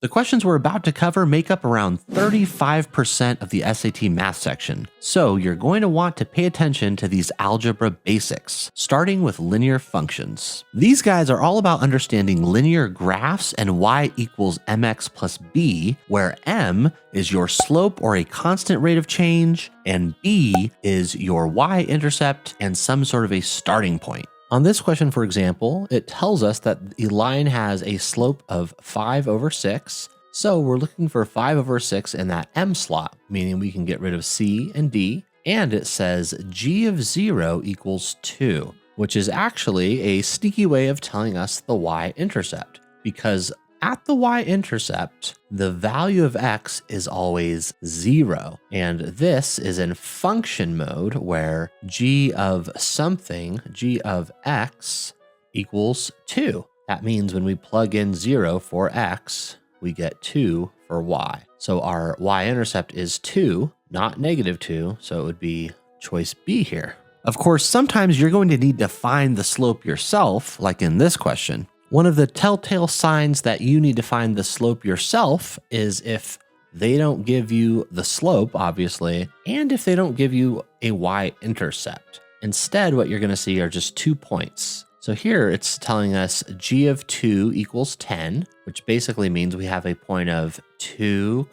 The questions we're about to cover make up around 35% of the SAT math section, so you're going to want to pay attention to these algebra basics, starting with linear functions. These guys are all about understanding linear graphs and y equals mx plus b, where m is your slope or a constant rate of change, and b is your y-intercept and some sort of a starting point. On this question, for example, it tells us that a line has a slope of 5/6. So we're looking for 5/6 in that m slot, meaning we can get rid of c and d. And it says g of 0 equals 2, which is actually a sneaky way of telling us the y-intercept, because at the y-intercept, the value of x is always 0. And this is in function mode where g of something, g of x, equals 2. That means when we plug in 0 for x, we get 2 for y. So our y-intercept is 2, not -2, so it would be choice B here. Of course, sometimes you're going to need to find the slope yourself, like in this question. One of the telltale signs that you need to find the slope yourself is if they don't give you the slope, obviously, and if they don't give you a y-intercept. Instead, what you're going to see are just 2 points. So here it's telling us g of 2 equals 10, which basically means we have a point of 2,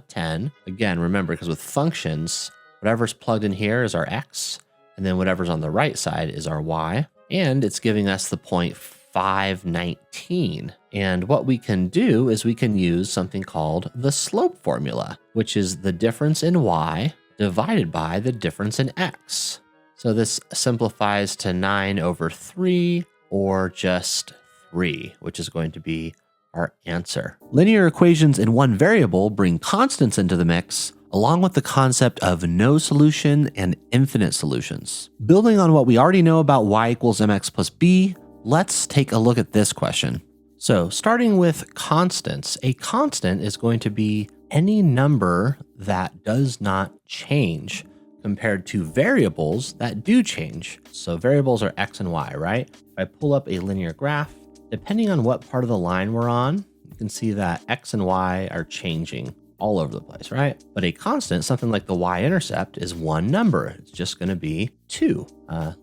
10. Again, remember, because with functions, whatever's plugged in here is our x, and then whatever's on the right side is our y, and it's giving us the point 519. And what we can do is we can use something called the slope formula, which is the difference in y divided by the difference in x. So this simplifies to 9/3 or just 3, which is going to be our answer. Linear equations in one variable bring constants into the mix, along with the concept of no solution and infinite solutions. Building on what we already know about y equals mx plus b, let's take a look at this question. So starting with constants, a constant is going to be any number that does not change compared to variables that do change. So variables are x and y, right? If I pull up a linear graph, depending on what part of the line we're on, you can see that x and y are changing all over the place, right? But a constant, something like the y-intercept, is one number. It's just going to be 2.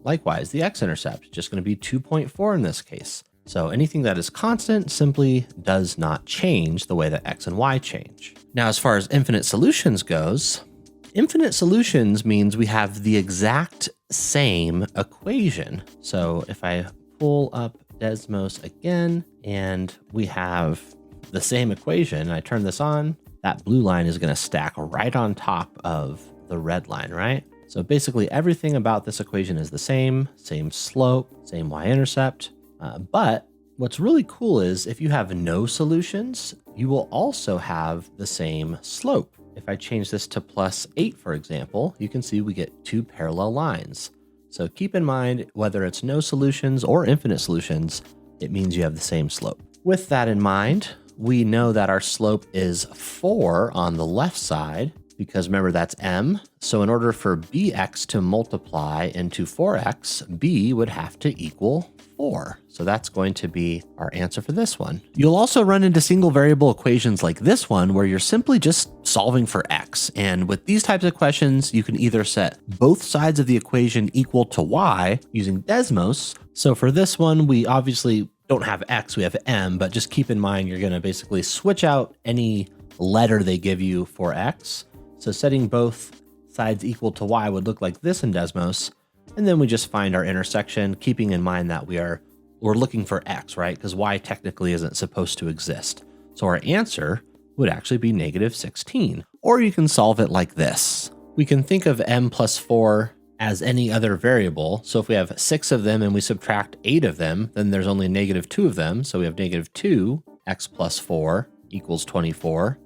Likewise, the x-intercept is just going to be 2.4 in this case. So anything that is constant simply does not change the way that x and y change. Now, as far as infinite solutions goes, infinite solutions means we have the exact same equation. So if I pull up Desmos again and we have the same equation, I turn this on, that blue line is going to stack right on top of the red line, right? So basically everything about this equation is the same slope, same y-intercept. But what's really cool is if you have no solutions, you will also have the same slope. If I change this to +8, for example, you can see we get 2 parallel lines. So keep in mind, whether it's no solutions or infinite solutions, it means you have the same slope. With that in mind, we know that our slope is 4 on the left side, because remember that's m. So in order for bx to multiply into 4x, b would have to equal 4. So that's going to be our answer for this one. You'll also run into single variable equations like this one, where you're simply just solving for x. And with these types of questions, you can either set both sides of the equation equal to y using Desmos. So for this one, we obviously don't have x, we have m, but just keep in mind you're going to basically switch out any letter they give you for x. So setting both sides equal to y would look like this in Desmos, and then we just find our intersection, keeping in mind that we're looking for x, right? Because y technically isn't supposed to exist. So our answer would actually be -16. Or you can solve it like this. We can think of m plus 4 as any other variable. So if we have 6 of them and we subtract 8 of them, then there's only -2 of them. So we have -2 x plus 4 equals 24.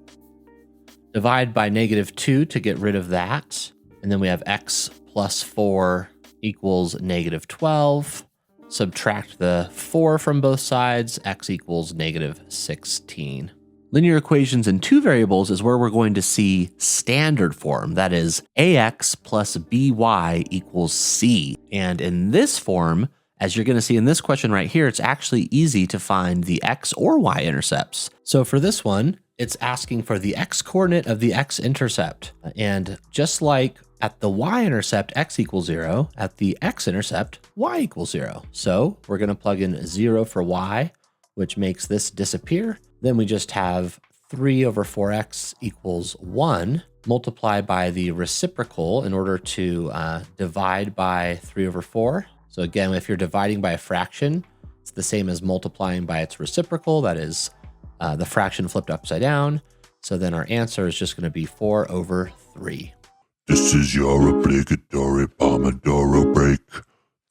Divide by -2 to get rid of that. And then we have x plus 4 equals -12. Subtract the 4 from both sides, x equals -16. Linear equations in two variables is where we're going to see standard form, that is ax plus by equals c. And in this form, As you're going to see in this question right here, it's actually easy to find the x or y intercepts. So for this one, it's asking for the x-coordinate of the x-intercept. And just like at the y-intercept, x equals 0, at the x-intercept, y equals 0. So we're going to plug in 0 for y, which makes this disappear. Then we just have 3 over 4x equals 1, multiplied by the reciprocal in order to divide by 3 over 4. So again, if you're dividing by a fraction, it's the same as multiplying by its reciprocal. That is the fraction flipped upside down. So then our answer is just going to be 4 over 3. This is your obligatory Pomodoro break.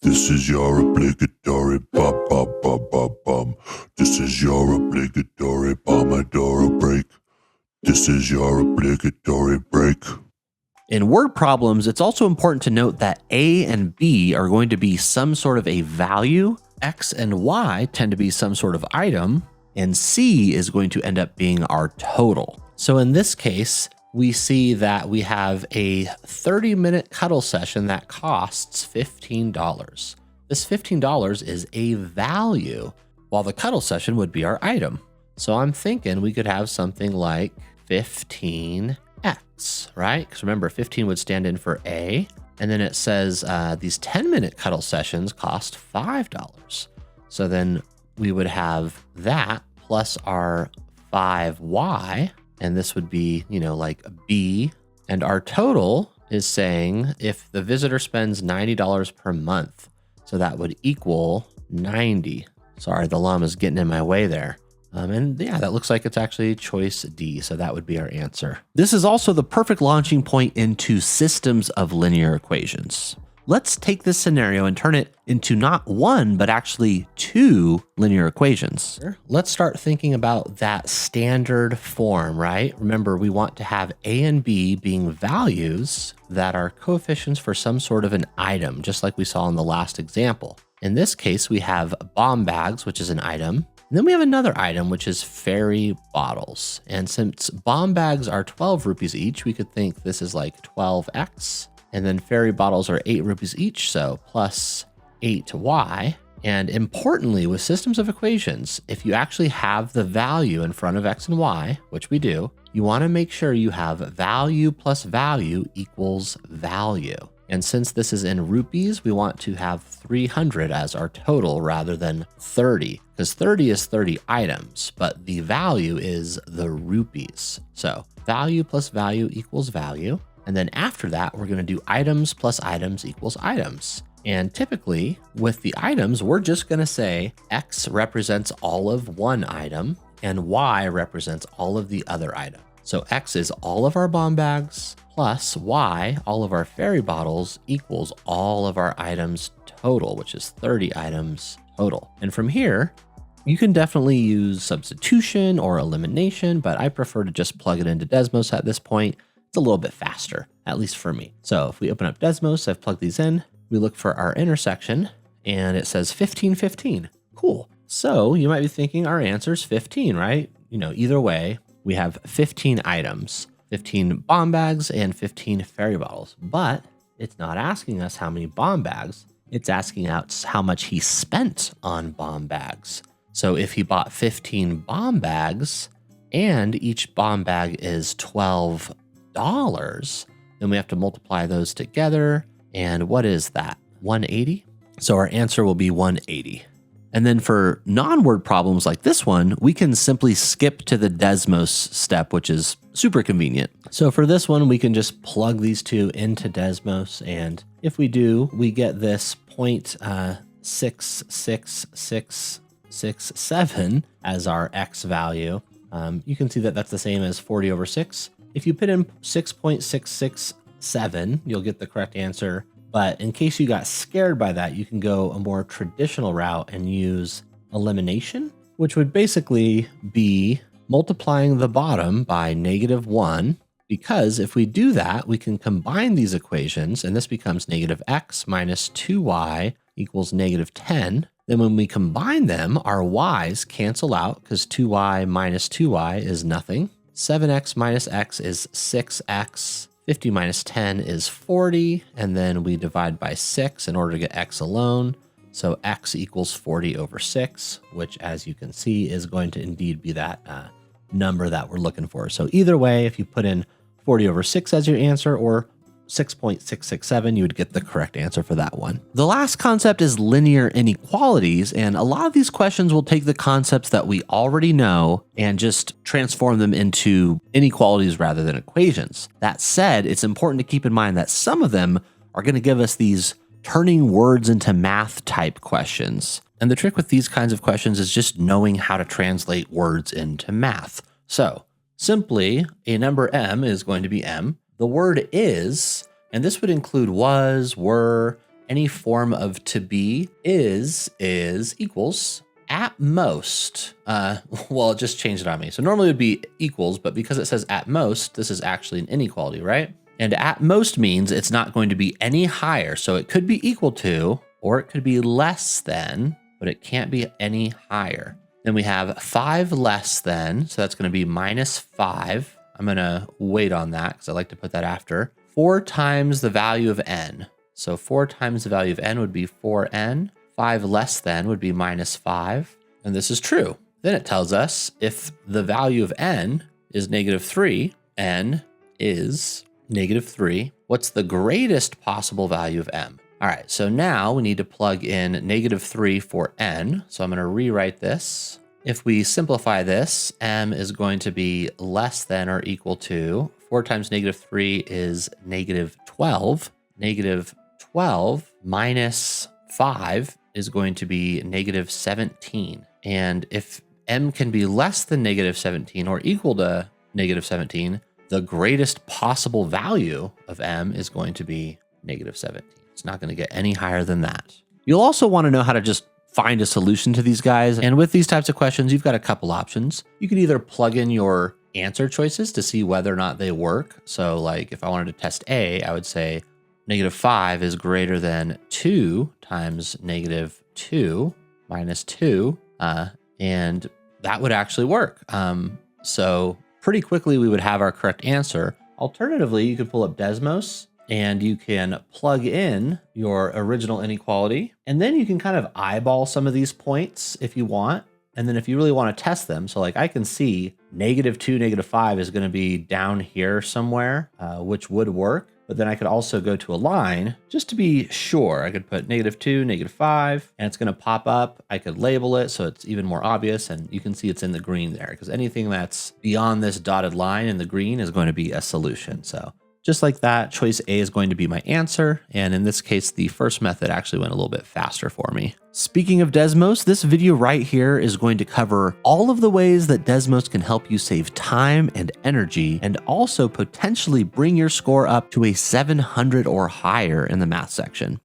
This is your obligatory bum. This is your obligatory Pomodoro break. This is your obligatory break. In word problems, it's also important to note that A and B are going to be some sort of a value, X and Y tend to be some sort of item, and C is going to end up being our total. So in this case, we see that we have a 30-minute cuddle session that costs $15. This $15 is a value, while the cuddle session would be our item. So I'm thinking we could have something like 15x, right? Because remember, 15 would stand in for A. And then it says these 10-minute cuddle sessions cost $5. So then we would have that plus our 5y, and this would be, like B. And our total is saying if the visitor spends $90 per month, so that would equal 90. Sorry, the llama's getting in my way there. And yeah, that looks like it's actually choice D. So that would be our answer. This is also the perfect launching point into systems of linear equations. Let's take this scenario and turn it into not one, but actually two linear equations. Let's start thinking about that standard form, right? Remember, we want to have A and B being values that are coefficients for some sort of an item, just like we saw in the last example. In this case, we have bomb bags, which is an item. And then we have another item, which is fairy bottles. And since bomb bags are 12 rupees each, we could think this is like 12x. And then fairy bottles are 8 rupees each, so plus 8y. And importantly, with systems of equations, if you actually have the value in front of x and y, which we do, you want to make sure you have value plus value equals value. And since this is in rupees, we want to have 300 as our total rather than 30, because 30 is 30 items, but the value is the rupees. So value plus value equals value. And then after that, we're going to do items plus items equals items. And typically with the items, we're just going to say X represents all of one item and Y represents all of the other items. So X is all of our bomb bags plus Y, all of our fairy bottles equals all of our items total, which is 30 items total. And from here, you can definitely use substitution or elimination, but I prefer to just plug it into Desmos at this point. It's a little bit faster, at least for me. So if we open up Desmos, I've plugged these in, we look for our intersection and it says 15, 15. Cool. So you might be thinking our answer is 15, right? Either way, we have 15 items, 15 bomb bags and 15 fairy bottles, but it's not asking us how many bomb bags. It's asking us how much he spent on bomb bags. So if he bought 15 bomb bags and each bomb bag is $12, then we have to multiply those together. And what is that? 180? So our answer will be 180. And then for non-word problems like this one, we can simply skip to the Desmos step, which is super convenient. So for this one, we can just plug these two into Desmos. And if we do, we get this 0.66667 as our X value. You can see that that's the same as 40 over 6. If you put in 6.667, you'll get the correct answer. But in case you got scared by that, you can go a more traditional route and use elimination, which would basically be multiplying the bottom by -1. Because if we do that, we can combine these equations, and this becomes -x minus 2y equals -10. Then when we combine them, our y's cancel out because 2y minus 2y is nothing. 7x minus x is 6x. 50 minus 10 is 40, and then we divide by 6 in order to get x alone. So x equals 40 over 6, which as you can see is going to indeed be that number that we're looking for. So either way, if you put in 40 over 6 as your answer or 6.667, you would get the correct answer for that one. The last concept is linear inequalities, and a lot of these questions will take the concepts that we already know and just transform them into inequalities rather than equations. That said, it's important to keep in mind that some of them are going to give us these turning words into math type questions. And the trick with these kinds of questions is just knowing how to translate words into math. So simply, a number m is going to be m. The word is, and this would include was, were, any form of to be, is equals, at most, well, it just changed it on me. So normally it would be equals, but because it says at most, this is actually an inequality, right? And at most means it's not going to be any higher. So it could be equal to, or it could be less than, but it can't be any higher. Then we have 5 less than, so that's going to be minus 5. I'm going to wait on that because I like to put that after. 4 times the value of n. So 4 times the value of n would be 4n. 5 less than would be minus 5. And this is true. Then it tells us if the value of n is -3, n is -3, what's the greatest possible value of m? All right, so now we need to plug in -3 for n. So I'm going to rewrite this. If we simplify this, m is going to be less than or equal to 4 times -3 is -12. -12 minus 5 is going to be -17. And if m can be less than -17 or equal to -17, the greatest possible value of m is going to be -17. It's not going to get any higher than that. You'll also want to know how to just find a solution to these guys. And with these types of questions, you've got a couple options. You could either plug in your answer choices to see whether or not they work. So like if I wanted to test A, I would say -5 is greater than 2 times -2 minus 2. And that would actually work. So pretty quickly we would have our correct answer. Alternatively, you could pull up Desmos and you can plug in your original inequality, and then you can kind of eyeball some of these points if you want. And then if you really want to test them, so like I can see -2, -5 is going to be down here somewhere, which would work. But then I could also go to a line just to be sure. I could put -2, -5, and it's going to pop up. I could label it so it's even more obvious, and you can see it's in the green there because anything that's beyond this dotted line in the green is going to be a solution. So just like that, choice A is going to be my answer. And in this case, the first method actually went a little bit faster for me. Speaking of Desmos, this video right here is going to cover all of the ways that Desmos can help you save time and energy, and also potentially bring your score up to a 700 or higher in the math section.